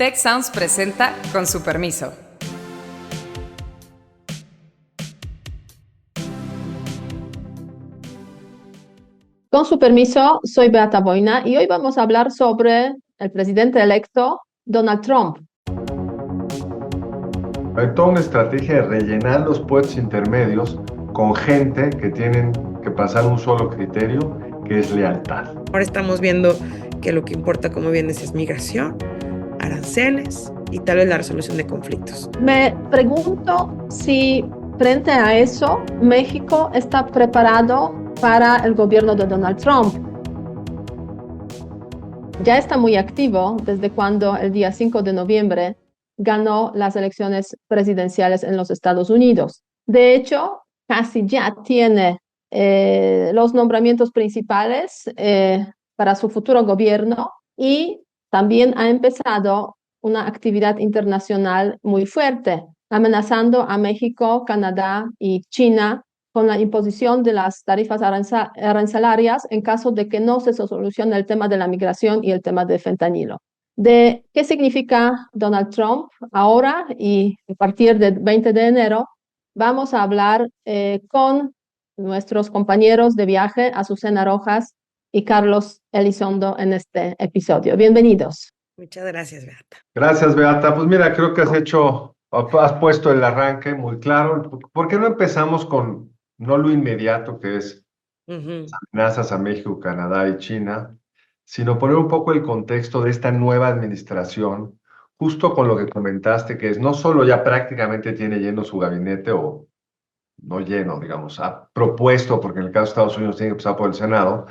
Tech Sounds presenta Con su permiso. Con su permiso, soy Beata Boina y hoy vamos a hablar sobre el presidente electo Donald Trump. Hay toda una estrategia de rellenar los puestos intermedios con gente que tienen que pasar un solo criterio, que es lealtad. Ahora estamos viendo que lo que importa, como bien decías, migración, aranceles y tal vez la resolución de conflictos. Me pregunto si frente a eso México está preparado para el gobierno de Donald Trump. Ya está muy activo desde cuando el día 5 de noviembre ganó las elecciones presidenciales en los Estados Unidos. De hecho, casi ya tiene los nombramientos principales para su futuro gobierno y también ha empezado una actividad internacional muy fuerte, amenazando a México, Canadá y China con la imposición de las tarifas arancelarias en caso de que no se solucione el tema de la migración y el tema de fentanilo. De qué significa Donald Trump ahora y a partir del 20 de enero vamos a hablar con nuestros compañeros de viaje, Azucena Rojas y Carlos Elizondo, en este episodio. Bienvenidos. Muchas gracias, Beata. Gracias, Beata. Pues mira, creo que has puesto el arranque muy claro. ¿Por qué no empezamos con no lo inmediato, que es amenazas a México, Canadá y China, sino poner un poco el contexto de esta nueva administración, justo con lo que comentaste, que es no solo ya prácticamente tiene lleno su gabinete, o no lleno, digamos, ha propuesto, porque en el caso de Estados Unidos tiene que pasar por el Senado,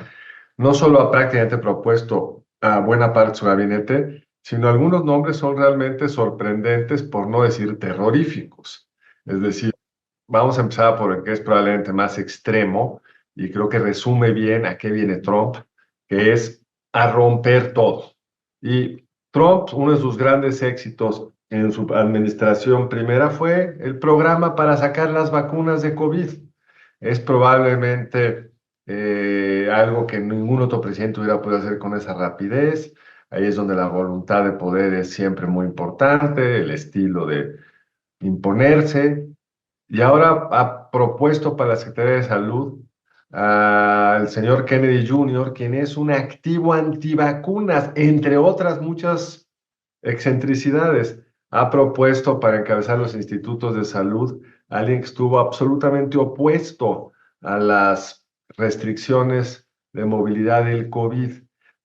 no solo ha prácticamente propuesto a buena parte de su gabinete, sino algunos nombres son realmente sorprendentes, por no decir terroríficos. Es decir, vamos a empezar por el que es probablemente más extremo, y creo que resume bien a qué viene Trump, que es a romper todo. Y Trump, uno de sus grandes éxitos en su administración primera fue el programa para sacar las vacunas de COVID. Es probablemente algo que ningún otro presidente hubiera podido hacer con esa rapidez. Ahí es donde la voluntad de poder es siempre muy importante, el estilo de imponerse. Y ahora ha propuesto para la Secretaría de Salud al señor Kennedy Jr., quien es un activo antivacunas, entre otras muchas excentricidades. Ha propuesto para encabezar los institutos de salud a alguien que estuvo absolutamente opuesto a las restricciones de movilidad del COVID.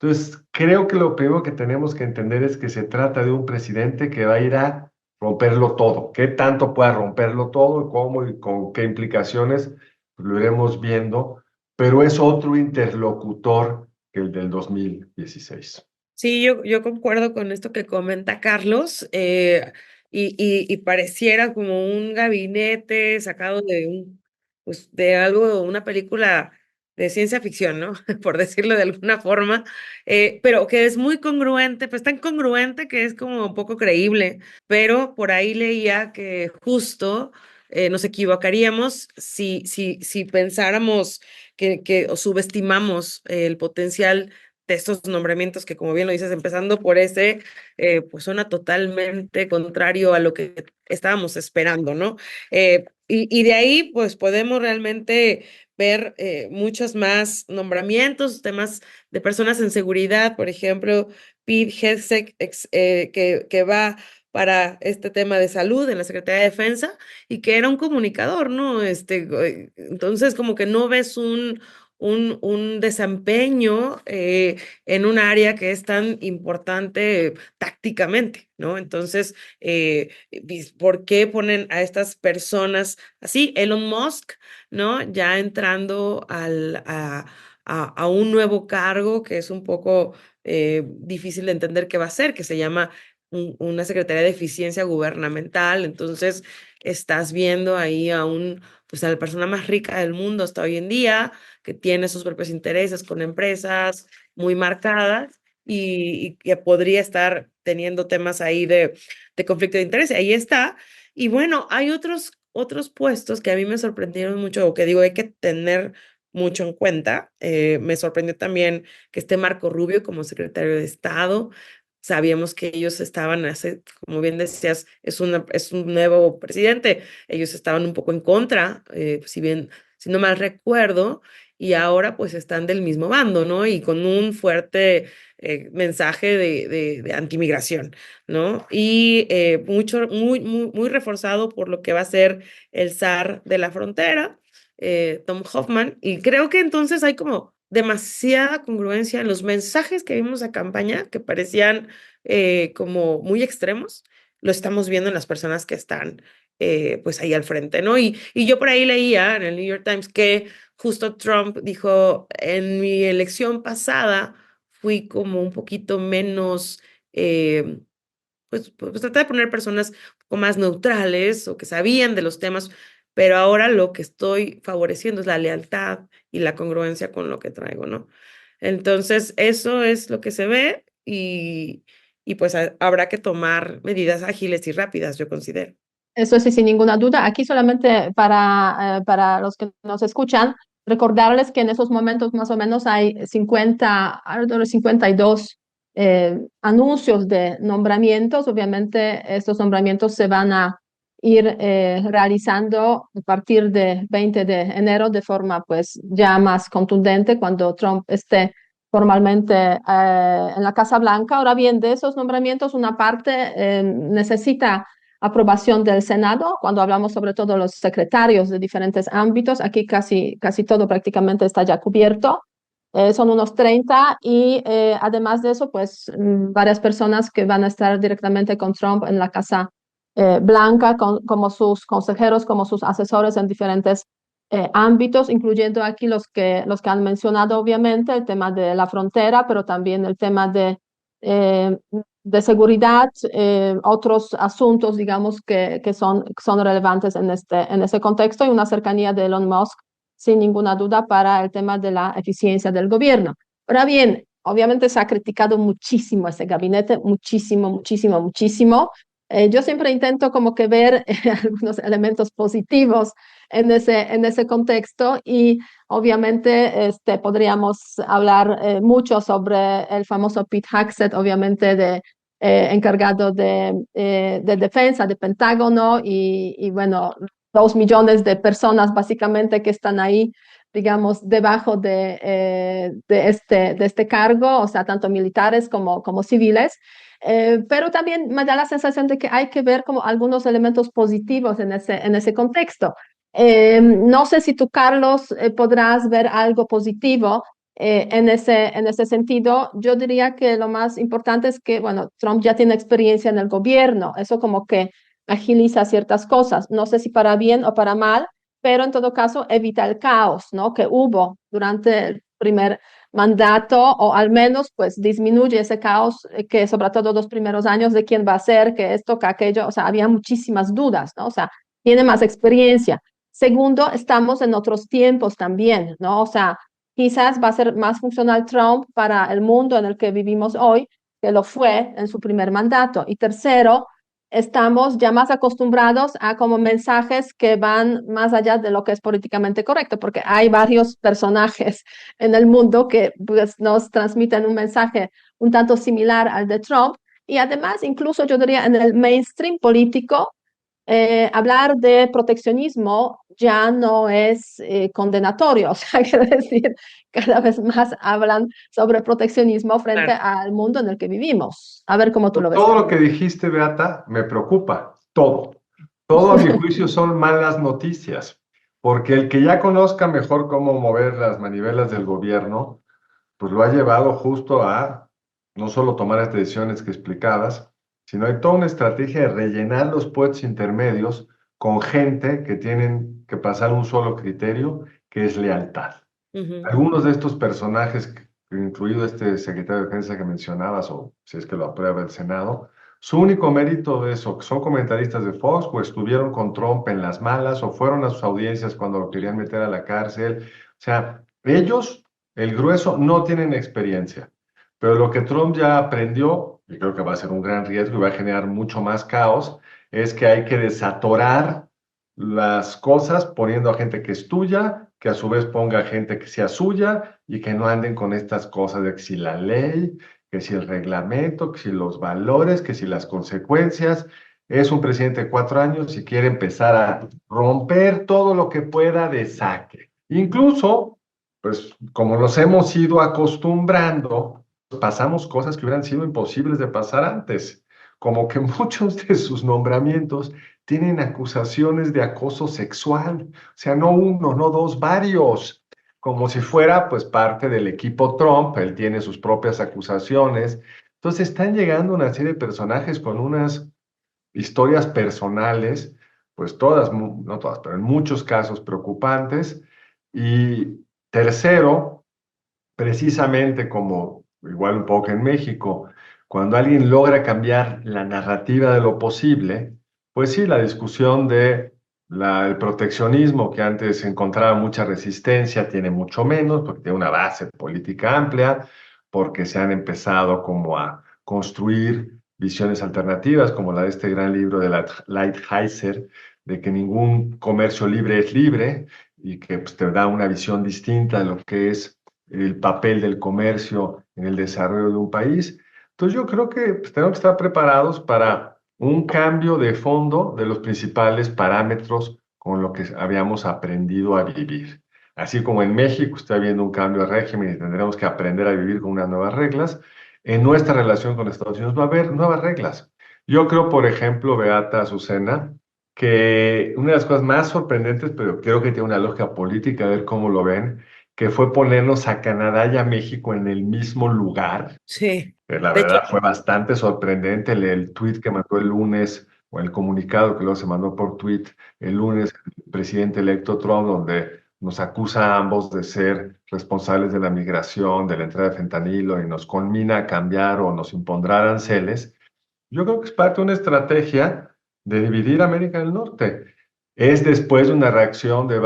Entonces, creo que lo primero que tenemos que entender es que se trata de un presidente que va a ir a romperlo todo. ¿Qué tanto pueda romperlo todo? ¿Cómo y con qué implicaciones? Pues lo iremos viendo, pero es otro interlocutor que el del 2016. Sí, yo concuerdo con esto que comenta Carlos, y pareciera como un gabinete sacado de pues de algo, una película de ciencia ficción, ¿no? Por decirlo de alguna forma, pero que es muy congruente, pues tan congruente que es como poco creíble, pero por ahí leía que justo nos equivocaríamos si pensáramos o subestimamos el potencial de estos nombramientos que, como bien lo dices, empezando por ese, pues suena totalmente contrario a lo que estábamos esperando, ¿no? Y de ahí, pues podemos realmente ver muchos más nombramientos, temas de personas en seguridad, por ejemplo, Pete Hegseth, que va para este tema de salud en la Secretaría de Defensa y que era un comunicador, ¿no? Entonces, como que no ves un desempeño en un área que es tan importante tácticamente, ¿no? Entonces, ¿por qué ponen a estas personas así? Elon Musk, ¿no? Ya entrando a un nuevo cargo que es un poco difícil de entender qué va a ser, que se llama una Secretaría de Eficiencia Gubernamental. Entonces, estás viendo ahí pues a la persona más rica del mundo hasta hoy en día, que tiene sus propios intereses con empresas muy marcadas y que podría estar teniendo temas ahí de conflicto de interés. Ahí está. Y bueno, hay otros puestos que a mí me sorprendieron mucho, o que digo, hay que tener mucho en cuenta. Me sorprendió también que esté Marco Rubio como secretario de Estado. sabíamos que ellos estaban, como bien decías, es un nuevo presidente, ellos estaban un poco en contra, si no mal recuerdo, y ahora pues están del mismo bando, ¿no? Y con un fuerte mensaje de antimigración, ¿no? Y muy reforzado por lo que va a ser el zar de la frontera, Tom Hoffman, y creo que entonces hay como demasiada congruencia en los mensajes que vimos a campaña que parecían como muy extremos, lo estamos viendo en las personas que están pues ahí al frente, ¿no? Y yo por ahí leía en el New York Times que justo Trump dijo, en mi elección pasada fui como un poquito menos, pues traté de poner personas un poco más neutrales o que sabían de los temas, pero ahora lo que estoy favoreciendo es la lealtad y la congruencia con lo que traigo, ¿no? Entonces, eso es lo que se ve y pues habrá que tomar medidas ágiles y rápidas, yo considero. Eso sí, sin ninguna duda. Aquí solamente para los que nos escuchan, recordarles que en esos momentos más o menos hay 52 anuncios de nombramientos. Obviamente estos nombramientos se van a ir realizando a partir de 20 de enero de forma pues ya más contundente cuando Trump esté formalmente en la Casa Blanca. Ahora bien, de esos nombramientos una parte necesita aprobación del Senado, cuando hablamos sobre todo de los secretarios de diferentes ámbitos, aquí casi todo prácticamente está ya cubierto, son unos 30 y además de eso, pues varias personas que van a estar directamente con Trump en la Casa Blanca, como sus consejeros, como sus asesores en diferentes ámbitos, incluyendo aquí los que han mencionado, obviamente, el tema de la frontera, pero también el tema eh, de seguridad, otros asuntos, digamos, que son relevantes en este contexto y una cercanía de Elon Musk, sin ninguna duda, para el tema de la eficiencia del gobierno. Ahora bien, obviamente se ha criticado muchísimo ese gabinete, muchísimo, muchísimo, muchísimo. Yo siempre intento como que ver algunos elementos positivos en ese contexto y obviamente podríamos hablar mucho sobre el famoso Pete Hegseth, obviamente encargado de defensa, de Pentágono y bueno, 2 millones de personas básicamente que están ahí, digamos, debajo de este cargo, o sea, tanto militares como civiles. Pero también me da la sensación de que hay que ver como algunos elementos positivos en ese contexto. No sé si tú, Carlos, podrás ver algo positivo en ese sentido. Yo diría que lo más importante es que, bueno, Trump ya tiene experiencia en el gobierno, eso como que agiliza ciertas cosas, no sé si para bien o para mal, pero en todo caso evita el caos, ¿no? Que hubo durante el primer mandato o al menos pues disminuye ese caos que sobre todo los primeros años de quién va a ser, que esto, que aquello, o sea, había muchísimas dudas, ¿no? O sea, tiene más experiencia. Segundo, estamos en otros tiempos también, ¿no? O sea, quizás va a ser más funcional Trump para el mundo en el que vivimos hoy que lo fue en su primer mandato. Y tercero, estamos ya más acostumbrados a como mensajes que van más allá de lo que es políticamente correcto, porque hay varios personajes en el mundo que pues, nos transmiten un mensaje un tanto similar al de Trump. Y además, incluso yo diría en el mainstream político, hablar de proteccionismo ya no es condenatorio, o sea, quiero decir, cada vez más hablan sobre proteccionismo frente Claro. al mundo en el que vivimos. A ver cómo tú lo ves. Todo lo que dijiste, Beata, me preocupa. Todo. Todo a mi juicio son malas noticias, porque el que ya conozca mejor cómo mover las manivelas del gobierno, pues lo ha llevado justo a no solo tomar estas decisiones que explicabas, sino hay toda una estrategia de rellenar los puestos intermedios con gente que tienen que pasar un solo criterio, que es lealtad. Ujú. Algunos de estos personajes, incluido este secretario de Defensa que mencionabas, o si es que lo aprueba el Senado, su único mérito de eso, que son comentaristas de Fox, o estuvieron con Trump en las malas, o fueron a sus audiencias cuando lo querían meter a la cárcel. O sea, ellos, el grueso, no tienen experiencia. Pero lo que Trump ya aprendió, y creo que va a ser un gran riesgo y va a generar mucho más caos, es que hay que desatorar las cosas poniendo a gente que es tuya, que a su vez ponga gente que sea suya y que no anden con estas cosas de que si la ley, que si el reglamento, que si los valores, que si las consecuencias. Es un presidente de 4 años y quiere empezar a romper todo lo que pueda de saque. Incluso, pues como nos hemos ido acostumbrando, pasamos cosas que hubieran sido imposibles de pasar antes, como que muchos de sus nombramientos tienen acusaciones de acoso sexual, o sea, no uno, no dos, varios, como si fuera pues parte del equipo Trump, él tiene sus propias acusaciones. Entonces están llegando una serie de personajes con unas historias personales, pues todas, no todas, pero en muchos casos preocupantes. Y tercero, precisamente como igual un poco en México, cuando alguien logra cambiar la narrativa de lo posible, pues sí, la discusión de el proteccionismo, que antes encontraba mucha resistencia, tiene mucho menos, porque tiene una base política amplia, porque se han empezado como a construir visiones alternativas, como la de este gran libro de Lighthizer, de que ningún comercio libre es libre y que pues, te da una visión distinta de lo que es el papel del comercio en el desarrollo de un país. Entonces yo creo que pues, tenemos que estar preparados para un cambio de fondo de los principales parámetros con lo que habíamos aprendido a vivir. Así como en México está habiendo un cambio de régimen y tendremos que aprender a vivir con unas nuevas reglas, en nuestra relación con Estados Unidos va a haber nuevas reglas. Yo creo, por ejemplo, Beata Azucena, que una de las cosas más sorprendentes, pero creo que tiene una lógica política, a ver cómo lo ven, que fue ponernos a Canadá y a México en el mismo lugar. Sí. La De hecho, verdad fue bastante sorprendente el tweet que mandó el lunes, o el comunicado que luego se mandó por tweet el lunes, el presidente electo Trump, donde nos acusa a ambos de ser responsables de la migración, de la entrada de fentanilo, y nos conmina a cambiar o nos impondrá aranceles. Yo creo que es parte de una estrategia de dividir América del Norte. Es después de una reacción de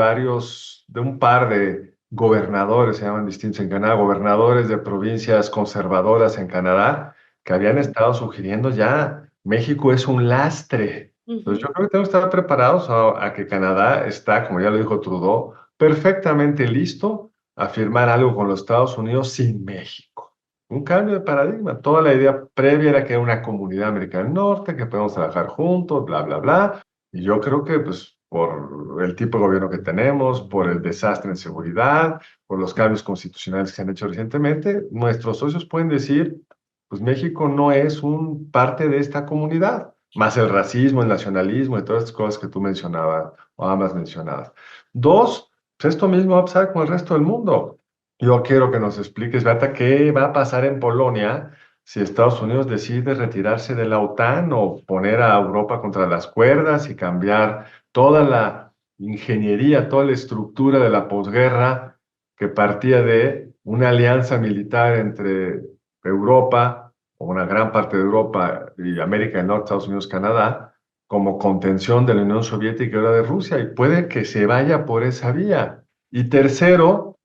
un par de gobernadores, se llaman distintos en Canadá, gobernadores de provincias conservadoras en Canadá, que habían estado sugiriendo ya, México es un lastre. Entonces yo creo que tenemos que estar preparados a que Canadá está, como ya lo dijo Trudeau, perfectamente listo a firmar algo con los Estados Unidos sin México. Un cambio de paradigma. Toda la idea previa era que era una comunidad americana del norte, que podemos trabajar juntos, bla, bla, bla. Y yo creo que, pues, por el tipo de gobierno que tenemos, por el desastre en seguridad, por los cambios constitucionales que se han hecho recientemente, nuestros socios pueden decir, pues México no es un parte de esta comunidad, más el racismo, el nacionalismo y todas estas cosas que tú mencionabas o ambas mencionabas. Dos, pues esto mismo va a pasar con el resto del mundo. Yo quiero que nos expliques, Beata, qué va a pasar en Polonia si Estados Unidos decide retirarse de la OTAN o poner a Europa contra las cuerdas y cambiar toda la ingeniería, toda la estructura de la posguerra que partía de una alianza militar entre Europa, o una gran parte de Europa y América del Norte, Estados Unidos, Canadá, como contención de la Unión Soviética y ahora de Rusia, y puede que se vaya por esa vía. Y tercero,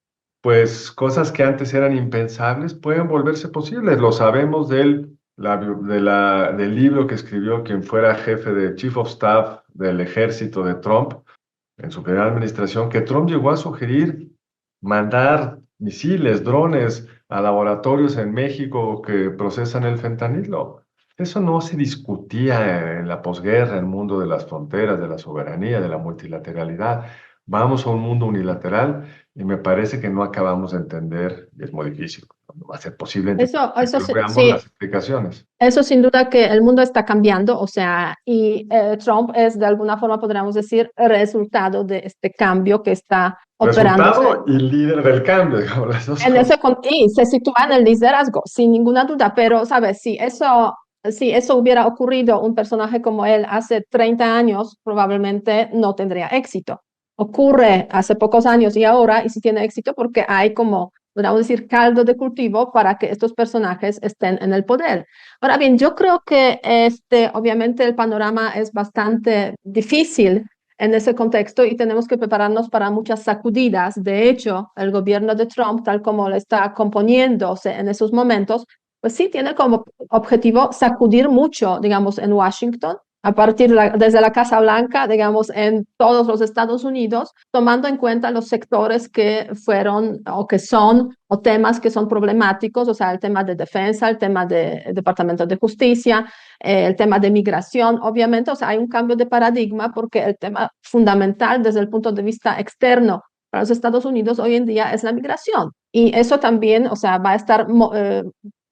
pues cosas que antes eran impensables pueden volverse posibles. Lo sabemos del libro que escribió quien fuera jefe de Chief of Staff del ejército de Trump en su primera administración, que Trump llegó a sugerir mandar misiles, drones a laboratorios en México que procesan el fentanilo. Eso no se discutía en la posguerra, en el mundo de las fronteras, de la soberanía, de la multilateralidad. Vamos a un mundo unilateral y me parece que no acabamos de entender, y es muy difícil, no va a ser posible entender, Eso pero veamos sí, las explicaciones. eso sin duda que el mundo está cambiando, o sea, y Trump es de alguna forma, podríamos decir, el resultado de este cambio que está operándose. Resultado y líder del cambio, digamos, las dos En cosas. y se sitúa en el liderazgo, sin ninguna duda, pero, ¿sabes? Si eso hubiera ocurrido un personaje como él hace 30 años, probablemente no tendría éxito. Ocurre hace pocos años y ahora, y si tiene éxito, porque hay como, podríamos decir, caldo de cultivo para que estos personajes estén en el poder. Ahora bien, yo creo que obviamente el panorama es bastante difícil en ese contexto y tenemos que prepararnos para muchas sacudidas. De hecho, el gobierno de Trump, tal como lo está componiéndose en esos momentos, pues sí tiene como objetivo sacudir mucho, digamos, en Washington desde la Casa Blanca, digamos, en todos los Estados Unidos, tomando en cuenta los sectores que fueron o que son, o temas que son problemáticos, o sea, el tema de defensa, el tema del Departamento de Justicia, el tema de migración, obviamente, o sea, hay un cambio de paradigma porque el tema fundamental desde el punto de vista externo para los Estados Unidos hoy en día es la migración. Y eso también, o sea, va a estar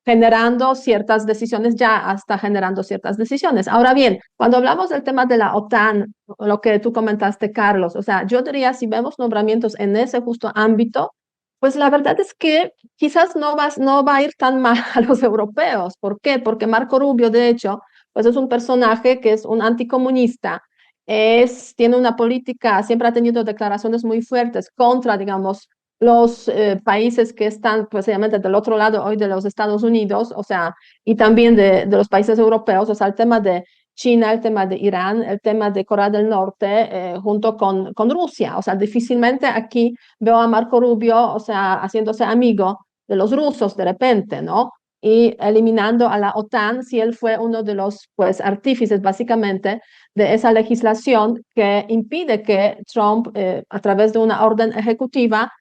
generando ciertas decisiones, ya está generando ciertas decisiones. Ahora bien, cuando hablamos del tema de la OTAN, lo que tú comentaste, Carlos, o sea, yo diría, si vemos nombramientos en ese justo ámbito, pues la verdad es que quizás no va a ir tan mal a los europeos. ¿Por qué? Porque Marco Rubio, de hecho, pues es un personaje que es un anticomunista, tiene una política, siempre ha tenido declaraciones muy fuertes contra, digamos, los países que están precisamente del otro lado hoy de los Estados Unidos, o sea, y también de los países europeos, o sea, el tema de China, el tema de Irán, el tema de Corea del Norte, junto con Rusia. O sea, difícilmente aquí veo a Marco Rubio, o sea, haciéndose amigo de los rusos de repente, ¿no? Y eliminando a la OTAN, si él fue uno de los, pues, artífices, básicamente, de esa legislación que impide que Trump, a través de una orden ejecutiva,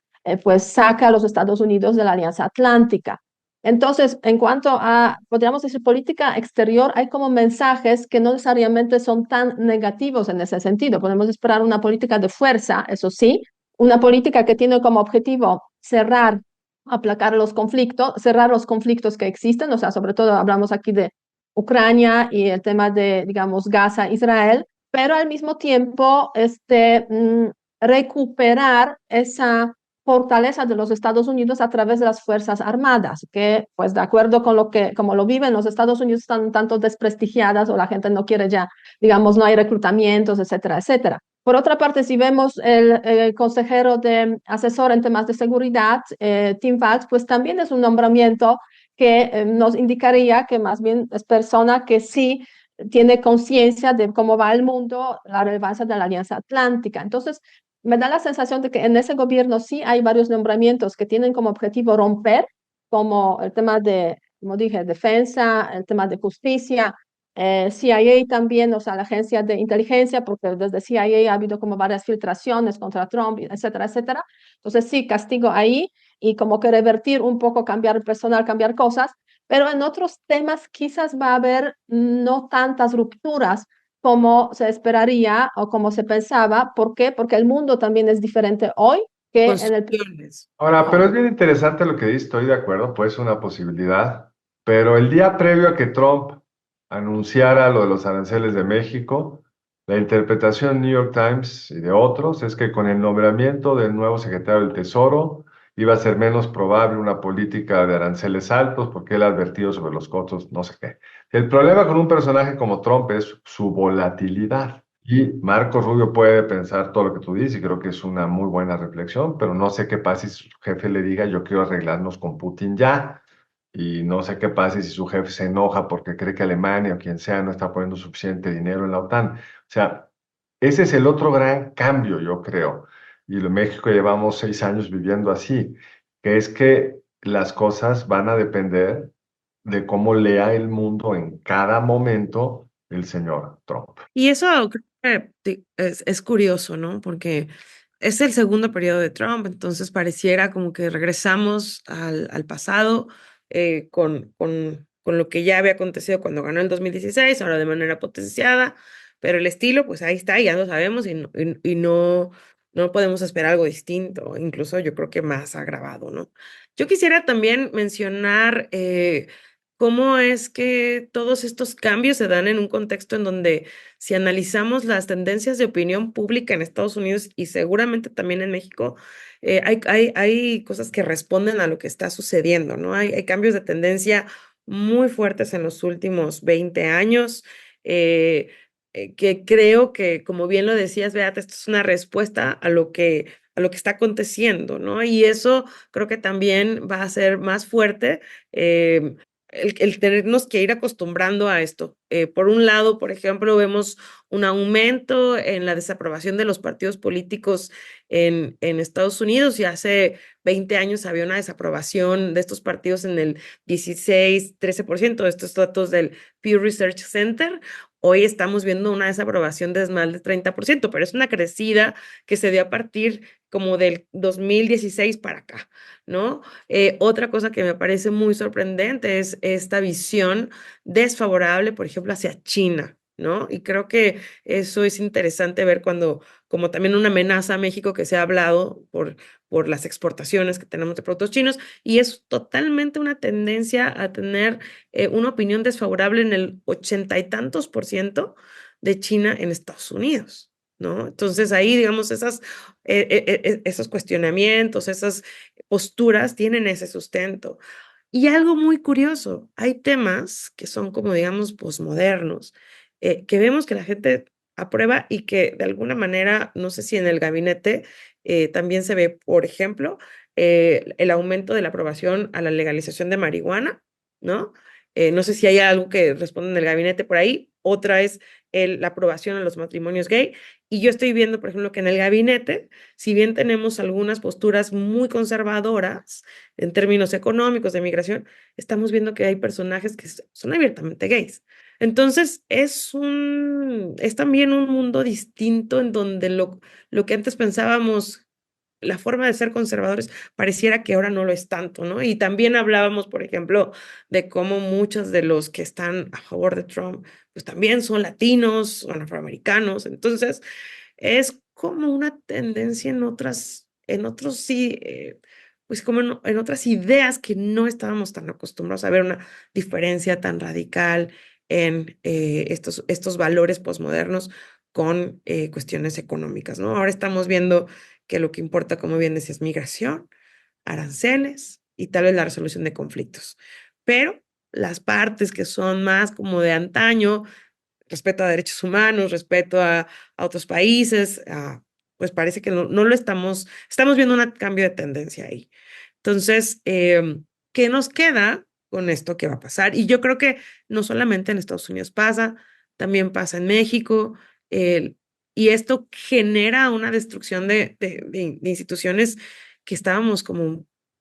pues saca a los Estados Unidos de la Alianza Atlántica. Entonces, en cuanto a, podríamos decir, política exterior, hay como mensajes que no necesariamente son tan negativos en ese sentido. Podemos esperar una política de fuerza, eso sí, una política que tiene como objetivo cerrar los conflictos que existen, o sea, sobre todo hablamos aquí de Ucrania y el tema de, digamos, Gaza, Israel, pero al mismo tiempo, recuperar esa fortaleza de los Estados Unidos a través de las Fuerzas Armadas, que pues de acuerdo con como lo viven los Estados Unidos, están un tanto desprestigiadas o la gente no quiere ya, digamos, no hay reclutamientos, etcétera, etcétera. Por otra parte, si vemos el consejero de asesor en temas de seguridad, Tim Walz, pues también es un nombramiento que nos indicaría que más bien es persona que sí tiene conciencia de cómo va el mundo, la relevancia de la Alianza Atlántica. Entonces, me da la sensación de que en ese gobierno sí hay varios nombramientos que tienen como objetivo romper, como el tema de, como dije, defensa, el tema de justicia, CIA también, o sea, la agencia de inteligencia, porque desde CIA ha habido como varias filtraciones contra Trump, etcétera, etcétera. Entonces sí, castigo ahí y como que revertir un poco, cambiar el personal, cambiar cosas, pero en otros temas quizás va a haber no tantas rupturas como se esperaría o como se pensaba. ¿Por qué? Porque el mundo también es diferente hoy que en el... Construcciones. Ahora, pero es bien interesante lo que dice, estoy de acuerdo, pues es una posibilidad, pero el día previo a que Trump anunciara lo de los aranceles de México, la interpretación del New York Times y de otros es que con el nombramiento del nuevo secretario del Tesoro iba a ser menos probable una política de aranceles altos porque él ha advertido sobre los costos, no sé qué. El problema con un personaje como Trump es su volatilidad. Y Marco Rubio puede pensar todo lo que tú dices y creo que es una muy buena reflexión, pero no sé qué pasa si su jefe le diga yo quiero arreglarnos con Putin ya. Y no sé qué pasa si su jefe se enoja porque cree que Alemania o quien sea no está poniendo suficiente dinero en la OTAN. O sea, ese es el otro gran cambio, yo creo. Y en México llevamos 6 años viviendo así, que es que las cosas van a depender de cómo lea el mundo en cada momento el señor Trump. Y eso creo que es curioso, ¿no? Porque es el segundo periodo de Trump, entonces pareciera como que regresamos al pasado con lo que ya había acontecido cuando ganó en 2016, ahora de manera potenciada, pero el estilo, pues ahí está, ya lo sabemos y no podemos esperar algo distinto, incluso yo creo que más agravado, ¿no? Yo quisiera también mencionar cómo es que todos estos cambios se dan en un contexto en donde si analizamos las tendencias de opinión pública en Estados Unidos y seguramente también en México, hay cosas que responden a lo que está sucediendo, ¿no? Hay cambios de tendencia muy fuertes en los últimos 20 años, que creo que, como bien lo decías, Beata, esto es una respuesta a lo que está aconteciendo, ¿no? Y eso creo que también va a ser más fuerte. El tenernos que ir acostumbrando a esto. Por un lado, por ejemplo, vemos un aumento en la desaprobación de los partidos políticos en Estados Unidos y hace 20 años había una desaprobación de estos partidos en el 16, 13%, estos datos del Pew Research Center. Hoy estamos viendo una desaprobación de más del 30%, pero es una crecida que se dio a partir como del 2016 para acá, ¿no? Otra cosa que me parece muy sorprendente es esta visión desfavorable, por ejemplo, hacia China, ¿no? Y creo que eso es interesante ver cuando, como también una amenaza a México que se ha hablado por las exportaciones que tenemos de productos chinos, y es totalmente una tendencia a tener una opinión desfavorable en el 80 y tantos% de China en Estados Unidos, ¿no? Entonces ahí, digamos, esos cuestionamientos, esas posturas tienen ese sustento. Y algo muy curioso, hay temas que son como, digamos, posmodernos, que vemos que la gente aprueba y que de alguna manera, no sé si en el gabinete también se ve, por ejemplo, el aumento de la aprobación a la legalización de marihuana, ¿no? No sé si hay algo que responde en el gabinete por ahí. Otra es la aprobación a los matrimonios gay. Y yo estoy viendo, por ejemplo, que en el gabinete, si bien tenemos algunas posturas muy conservadoras en términos económicos de migración, estamos viendo que hay personajes que son abiertamente gays. Entonces, es también un mundo distinto en donde lo que antes pensábamos la forma de ser conservadores pareciera que ahora no lo es tanto, ¿no? Y también hablábamos, por ejemplo, de cómo muchos de los que están a favor de Trump, pues también son latinos, son afroamericanos. Entonces, es como una tendencia en otros sí, pues como en otras ideas que no estábamos tan acostumbrados a ver una diferencia tan radical en estos valores posmodernos con cuestiones económicas, ¿no? Ahora estamos viendo que lo que importa, como bien decías, es migración, aranceles y tal vez la resolución de conflictos. Pero las partes que son más como de antaño, respeto a derechos humanos, respeto a otros países, pues parece que no lo estamos viendo un cambio de tendencia ahí. Entonces, ¿qué nos queda con esto que va a pasar? Y yo creo que no solamente en Estados Unidos pasa, también pasa en México, eh, y esto genera una destrucción de instituciones que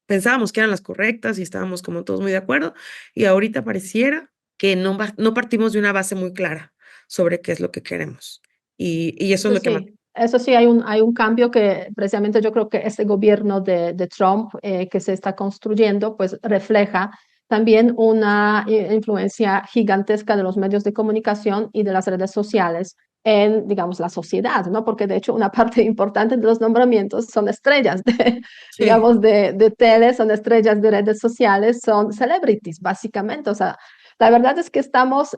pensábamos que eran las correctas y estábamos como todos muy de acuerdo, y ahorita pareciera que no partimos de una base muy clara sobre qué es lo que queremos. Y eso es lo que más... Eso sí, hay un cambio que precisamente yo creo que este gobierno de Trump que se está construyendo, pues refleja también una influencia gigantesca de los medios de comunicación y de las redes sociales en, digamos, la sociedad, ¿no? Porque de hecho una parte importante de los nombramientos son estrellas de, Sí. digamos, de tele, son estrellas de redes sociales, son celebrities, básicamente. O sea, la verdad es que estamos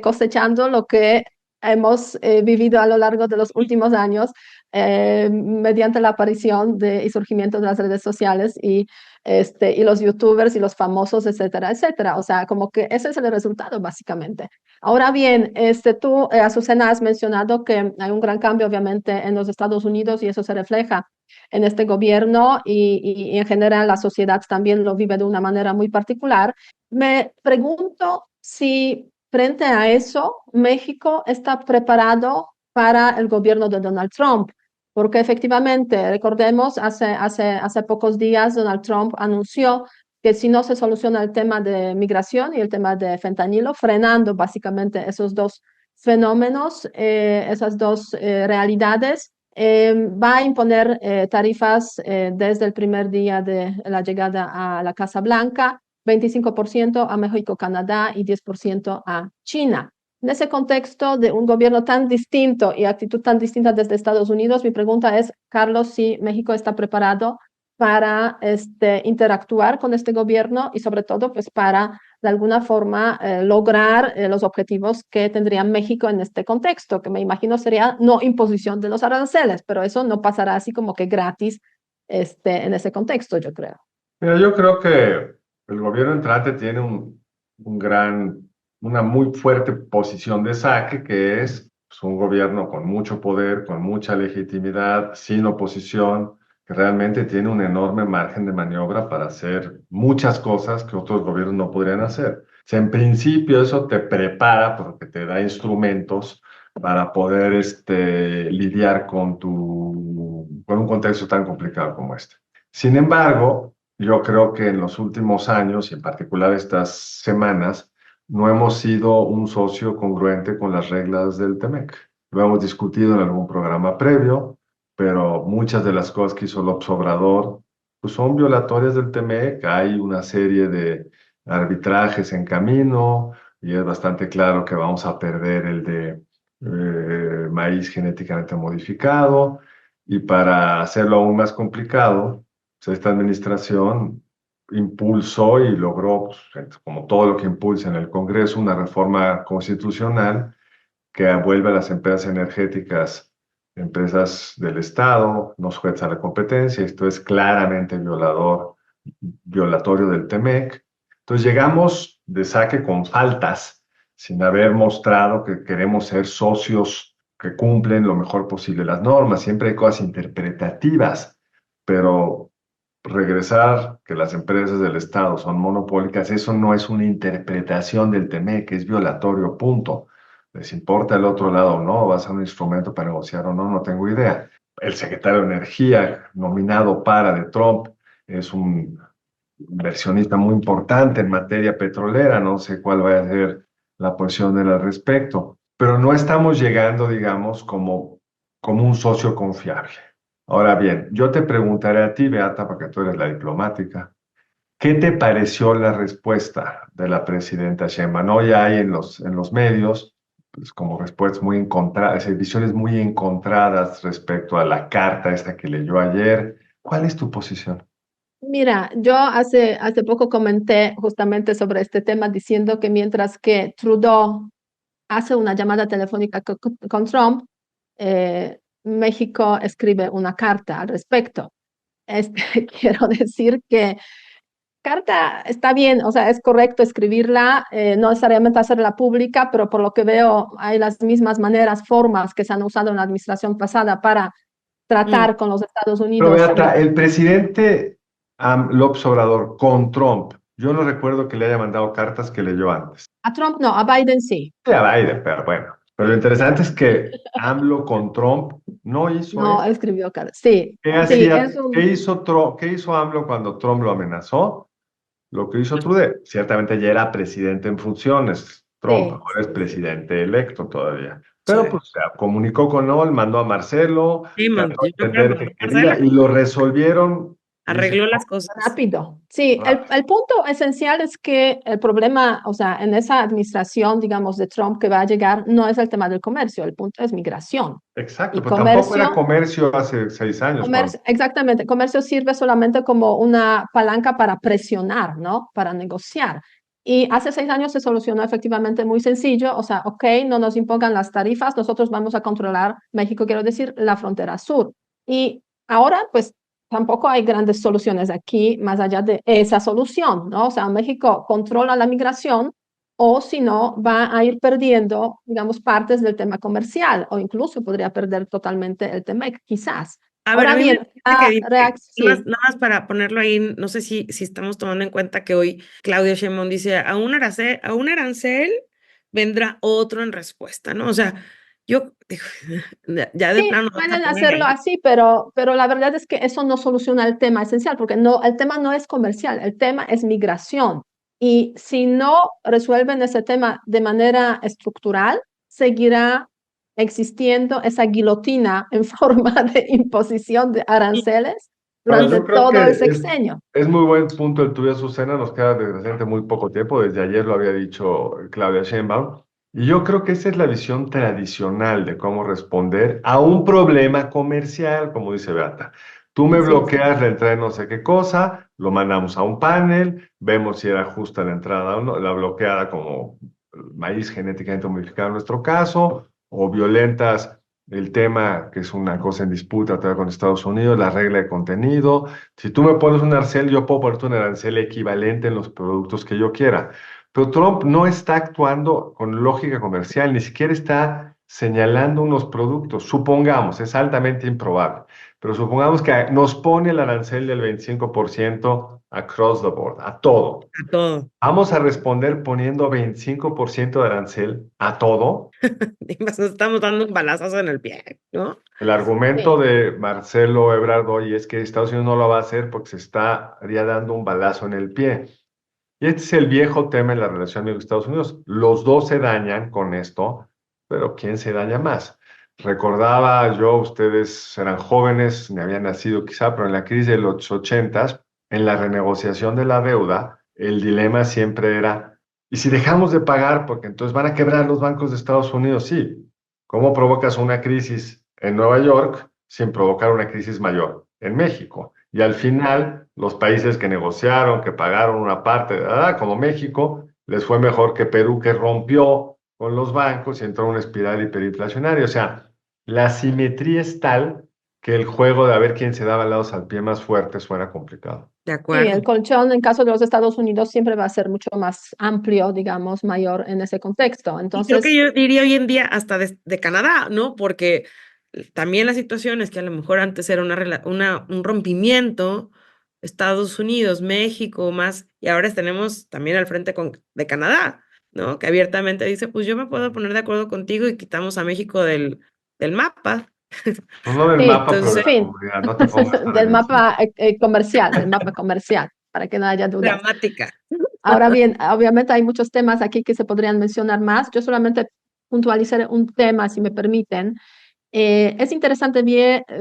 cosechando lo que hemos vivido a lo largo de los últimos años mediante la aparición y surgimiento de las redes sociales y los youtubers y los famosos, etcétera, etcétera. O sea, como que ese es el resultado básicamente. Ahora bien, tú, Azucena, has mencionado que hay un gran cambio obviamente en los Estados Unidos y eso se refleja en este gobierno y en general la sociedad también lo vive de una manera muy particular. Me pregunto si frente a eso, México está preparado para el gobierno de Donald Trump, porque efectivamente, recordemos, hace pocos días Donald Trump anunció que si no se soluciona el tema de migración y el tema de fentanilo, frenando básicamente esos dos fenómenos, esas dos realidades, va a imponer tarifas desde el primer día de la llegada a la Casa Blanca, 25% a México, Canadá y 10% a China. En ese contexto de un gobierno tan distinto y actitud tan distinta desde Estados Unidos, mi pregunta es, Carlos, si México está preparado para interactuar con este gobierno y sobre todo pues para de alguna forma lograr los objetivos que tendría México en este contexto, que me imagino sería no imposición de los aranceles, pero eso no pasará así como que gratis en ese contexto, yo creo. Mira, yo creo que el gobierno entrante tiene una muy fuerte posición de saque, que es pues, un gobierno con mucho poder, con mucha legitimidad, sin oposición, que realmente tiene un enorme margen de maniobra para hacer muchas cosas que otros gobiernos no podrían hacer. O sea, en principio eso te prepara porque te da instrumentos para poder lidiar con un contexto tan complicado como este. Sin embargo, yo creo que en los últimos años, y en particular estas semanas, no hemos sido un socio congruente con las reglas del TEMEC. Lo hemos discutido en algún programa previo, pero muchas de las cosas que hizo López Obrador pues son violatorias del TEMEC. Hay una serie de arbitrajes en camino y es bastante claro que vamos a perder el de maíz genéticamente modificado. Y para hacerlo aún más complicado, pues, esta administración impulsó y logró, pues, como todo lo que impulsa en el Congreso, una reforma constitucional que vuelve a las empresas energéticas empresas del Estado, no sujetas a la competencia. Esto es claramente violatorio del TEMEC. Entonces llegamos de saque con faltas, sin haber mostrado que queremos ser socios que cumplen lo mejor posible las normas. Siempre hay cosas interpretativas, pero regresar que las empresas del Estado son monopólicas, eso no es una interpretación del TEMEC, es violatorio, punto. ¿Les importa el otro lado o no? ¿Va a ser un instrumento para negociar o no? No tengo idea. El secretario de Energía, nominado para de Trump, es un inversionista muy importante en materia petrolera. No sé cuál va a ser la posición de él al respecto, pero no estamos llegando, digamos, como un socio confiable. Ahora bien, yo te preguntaré a ti, Beata, porque tú eres la diplomática, ¿qué te pareció la respuesta de la presidenta Sheinbaum? Hoy hay en los medios, pues, como respuestas muy encontradas, visiones muy encontradas respecto a la carta esta que leyó ayer. ¿Cuál es tu posición? Mira, yo hace poco comenté justamente sobre este tema diciendo que mientras que Trudeau hace una llamada telefónica con Trump, México escribe una carta al respecto. Quiero decir que carta está bien, o sea, es correcto escribirla, no necesariamente hacerla pública, pero por lo que veo hay las mismas maneras, formas que se han usado en la administración pasada para Mm. tratar con los Estados Pero Unidos. Beata, el presidente López Obrador con Trump, yo no recuerdo que le haya mandado cartas que leyó antes. A Trump no, a Biden sí. Sí, a Biden, pero bueno. Pero lo interesante es que AMLO con Trump no hizo No, eso. escribió carta. Sí, ¿Qué sí, hacía, es un... qué hizo AMLO cuando Trump lo amenazó? Lo que hizo Trudeau. Ciertamente ya era presidente en funciones. Trump Sí, ahora es sí, sí. presidente electo todavía. Sí, Pero pues se comunicó con él, mandó a Marcelo, sí, trató yo de creo entender que qué quería Marcelo y lo resolvieron. Dice, arregló las cosas. Rápido. Sí, rápido. el punto esencial es que el problema, o sea, en esa administración, digamos, de Trump que va a llegar, no es el tema del comercio, el punto es migración. Exacto, Y pero tampoco era comercio, comercio hace 6 años cuando. comercio, exactamente, comercio sirve solamente como una palanca para presionar, ¿no? Para negociar. Y hace 6 años se solucionó efectivamente muy sencillo, o sea, ok, no nos impongan las tarifas, nosotros vamos a controlar México, quiero decir, la frontera sur. Y ahora, pues, tampoco hay grandes soluciones aquí más allá de esa solución, ¿no? O sea, México controla la migración o si no, va a ir perdiendo, digamos, partes del tema comercial o incluso podría perder totalmente el tema, quizás. A ver, a Ahora mí me bien, parece que la dice, reacción, nada más para ponerlo ahí, no sé si estamos tomando en cuenta que hoy Claudia Sheinbaum dice, a un arancel vendrá otro en respuesta, ¿no? O sea, yo digo, ya de sí, plano vas a pueden poner hacerlo ahí. así, pero la verdad es que eso no soluciona el tema esencial, porque no, el tema no es comercial, el tema es migración. Y si no resuelven ese tema de manera estructural, seguirá existiendo esa guillotina en forma de imposición de aranceles Bueno, durante yo creo todo el que sexenio. es muy buen punto el tuyo, Susana. Nos queda desgraciadamente muy poco tiempo. Desde ayer lo había dicho Claudia Sheinbaum. Y yo creo que esa es la visión tradicional de cómo responder a un problema comercial, como dice Beata. Tú me Así es. bloqueas la entrada de no sé qué cosa, lo mandamos a un panel, vemos si era justa la entrada o no, la bloqueada como maíz genéticamente modificado en nuestro caso, o violentas el tema, que es una cosa en disputa todavía con Estados Unidos, la regla de contenido. Si tú me pones un arancel, yo puedo ponerte un arancel equivalente en los productos que yo quiera. Pero Trump no está actuando con lógica comercial, ni siquiera está señalando unos productos. Supongamos, es altamente improbable, pero supongamos que nos pone el arancel del 25% across the board, a todo. A todo. ¿Vamos a responder poniendo 25% de arancel a todo? Nos estamos dando un balazazo en el pie, ¿no? El argumento Sí. de Marcelo Ebrard hoy es que Estados Unidos no lo va a hacer porque se estaría dando un balazo en el pie. Y este es el viejo tema en la relación México-Estados Unidos. Los dos se dañan con esto, pero ¿quién se daña más? Recordaba yo, ustedes eran jóvenes, ni habían nacido quizá, pero en la crisis de los 80s, en la renegociación de la deuda, el dilema siempre era, ¿y si dejamos de pagar? Porque entonces van a quebrar los bancos de Estados Unidos. Sí. ¿Cómo provocas una crisis en Nueva York sin provocar una crisis mayor en México? Y al final, los países que negociaron, que pagaron una parte, como México, les fue mejor que Perú, que rompió con los bancos y entró en una espiral hiperinflacionaria. O sea, la simetría es tal que el juego de a ver quién se daba lados al pie más fuerte suena complicado. De Sí, acuerdo. el colchón en caso de los Estados Unidos siempre va a ser mucho más amplio, digamos, mayor en ese contexto. Y Entonces, creo que yo diría hoy en día hasta de Canadá, ¿no? Porque también la situación es que a lo mejor antes era un rompimiento, Estados Unidos, México, más, y ahora tenemos también al frente de Canadá, ¿no? Que abiertamente dice, pues yo me puedo poner de acuerdo contigo y quitamos a México del mapa. Pues no del sí, mapa, pero en de la fin, comunidad. No te pongas tan del agresivo. mapa del mapa comercial, para que no haya dudas. Dramática. Ahora bien, obviamente hay muchos temas aquí que se podrían mencionar más. Yo solamente puntualizaré un tema, si me permiten. Es interesante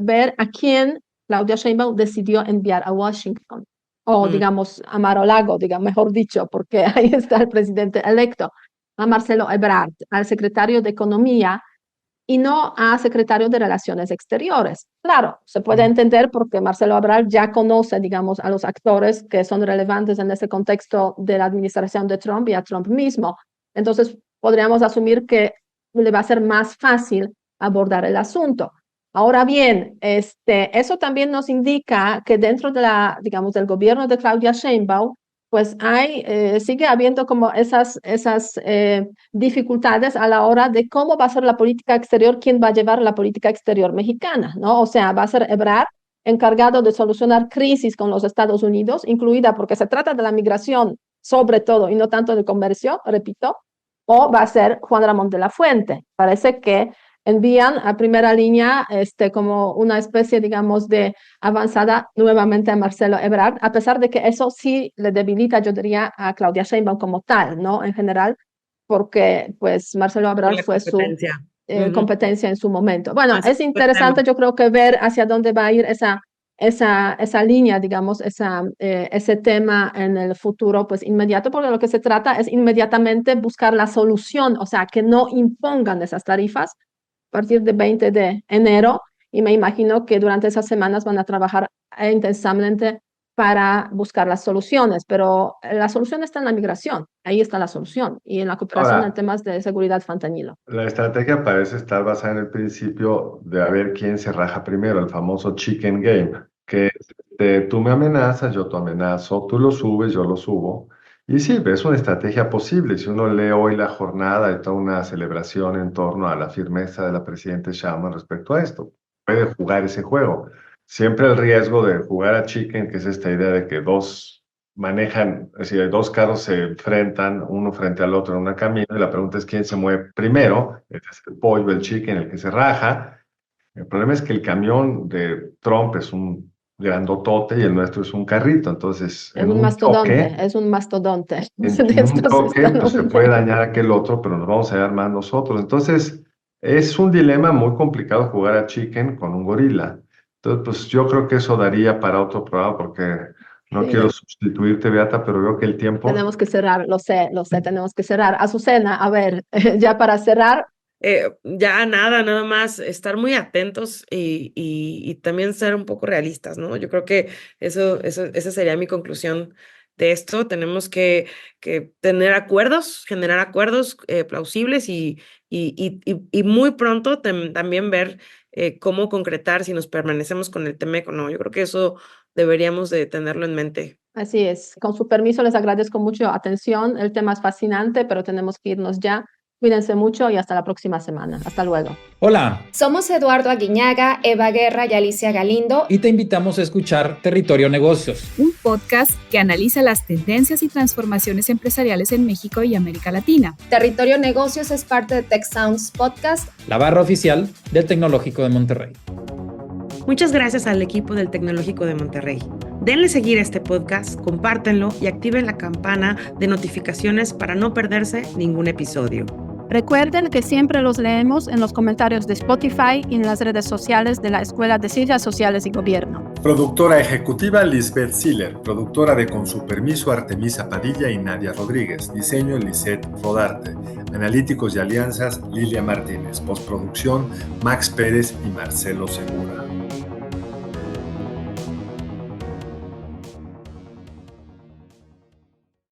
ver a quién Claudia Sheinbaum decidió enviar a Washington, o digamos a Mar-a-Lago, mejor dicho, porque ahí está el presidente electo, a Marcelo Ebrard, al secretario de Economía, y no a secretario de Relaciones Exteriores. Claro, se puede entender porque Marcelo Ebrard ya conoce, digamos, a los actores que son relevantes en ese contexto de la administración de Trump y a Trump mismo. Entonces, podríamos asumir que le va a ser más fácil abordar el asunto. Ahora bien, eso también nos indica que dentro de digamos, del gobierno de Claudia Sheinbaum, pues sigue habiendo como esas dificultades a la hora de cómo va a ser la política exterior, quién va a llevar la política exterior mexicana, ¿no? O sea, va a ser Ebrard encargado de solucionar crisis con los Estados Unidos, incluida porque se trata de la migración sobre todo y no tanto del comercio, repito, o va a ser Juan Ramón de la Fuente. Parece que envían a primera línea como una especie, digamos, de avanzada nuevamente a Marcelo Ebrard, a pesar de que eso sí le debilita, yo diría, a Claudia Sheinbaum como tal, ¿no? En general, porque pues Marcelo Ebrard fue su competencia en su momento. Bueno, es interesante, yo creo que ver hacia dónde va a ir esa línea, digamos, ese tema en el futuro, pues inmediato, porque lo que se trata es inmediatamente buscar la solución, o sea, que no impongan esas tarifas a partir del 20 de enero, y me imagino que durante esas semanas van a trabajar intensamente para buscar las soluciones, pero la solución está en la migración, ahí está la solución, y en la cooperación Ahora, en temas de seguridad fentanilo. la estrategia parece estar basada en el principio de a ver quién se raja primero, el famoso chicken game, que es, tú me amenazas, yo te amenazo, tú lo subes, yo lo subo. Y sí, es una estrategia posible. Si uno lee hoy la jornada, hay toda una celebración en torno a la firmeza de la presidenta Sheinbaum respecto a esto. Puede jugar ese juego. Siempre el riesgo de jugar a chicken, que es esta idea de que dos manejan, es decir, dos carros se enfrentan uno frente al otro en una camino y la pregunta es quién se mueve primero, este es el pollo, el chicken, el que se raja. El problema es que el camión de Trump es un grandotote y el nuestro es un carrito, entonces Es un mastodonte, es un mastodonte. en un toque pues, se puede dañar aquel otro, pero nos vamos a dar más nosotros. Entonces es un dilema muy complicado jugar a chicken con un gorila. Entonces, pues yo creo que eso daría para otro programa porque no quiero sustituirte, Beata, pero veo que el tiempo... Tenemos que cerrar, lo sé, tenemos que cerrar. Azucena, a ver, ya para cerrar. Ya nada más estar muy atentos y también ser un poco realistas, ¿no? Yo creo que esa sería mi conclusión de esto. Tenemos que tener acuerdos, generar acuerdos plausibles y muy pronto también ver cómo concretar si nos permanecemos con el TEMEC o no. Yo creo que eso deberíamos de tenerlo en mente. Así es. Con su permiso, les agradezco mucho atención. El tema es fascinante, pero tenemos que irnos ya. Cuídense mucho y hasta la próxima semana. Hasta luego. Hola. Somos Eduardo Aguiñaga, Eva Guerra y Alicia Galindo. Y te invitamos a escuchar Territorio Negocios, un podcast que analiza las tendencias y transformaciones empresariales en México y América Latina. Territorio Negocios es parte de Tech Sounds Podcast, la barra oficial del Tecnológico de Monterrey. Muchas gracias al equipo del Tecnológico de Monterrey. Denle seguir a este podcast, compártenlo y activen la campana de notificaciones para no perderse ningún episodio. Recuerden que siempre los leemos en los comentarios de Spotify y en las redes sociales de la Escuela de Ciencias Sociales y Gobierno. Productora ejecutiva Lisbeth Siller. Productora de Con su permiso Artemisa Padilla y Nadia Rodríguez. Diseño Lisette Rodarte. Analíticos y alianzas Lilia Martínez. Postproducción Max Pérez y Marcelo Segura.